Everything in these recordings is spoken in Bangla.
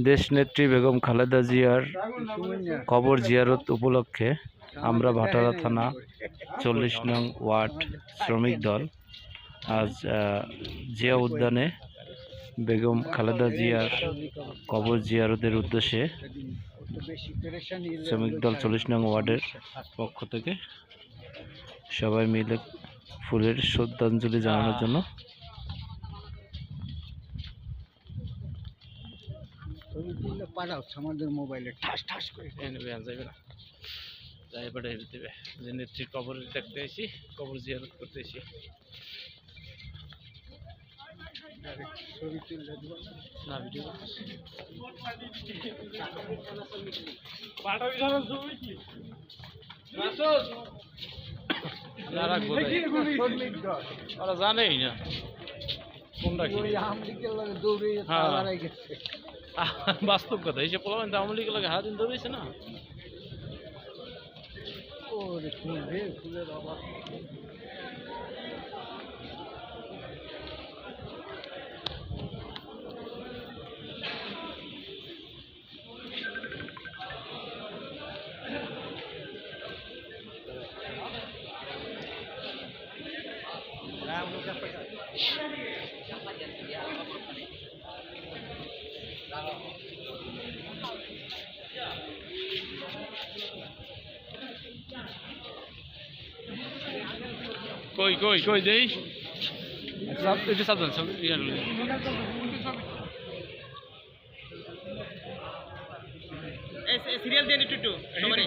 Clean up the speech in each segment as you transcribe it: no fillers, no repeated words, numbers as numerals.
দেশনেত্রী বেগম খালেদা জিয়ার কবর জিয়ারত উপলক্ষে আমরা ভাটারা থানা 40 নং ওয়ার্ড শ্রমিক দল আজ জিয়া উদ্যানে বেগম খালেদা জিয়ার কবর জিয়ারতের উদ্দেশ্যে শ্রমিক দল 40 নং ওয়ার্ডের পক্ষ থেকে সবাই মিলে ফুলের শ্রদ্ধাঞ্জলি জানানোর জন্য নেত্রীর কবর দেখতে এসেছি, কবর জিয়ারত করতে এসেছি। ওরা জানেই না কোনটা কি বাস্তব কথা। এই যে পোলাবেন আওয়ামী লীগের লাগে হারাদিন দৌড়েছে না। কই কই কই দেই সব এটা সব সব সিরিয়াল দেন একটু সবারই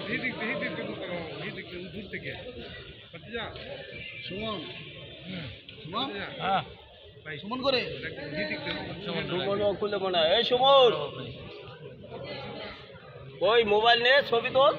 দূর থেকে সুমন সুমন হ্যাঁ সুমন করে সুমন খুলে মনে হয়। এই সুমন ওই মোবাইল নে ছবি তোল।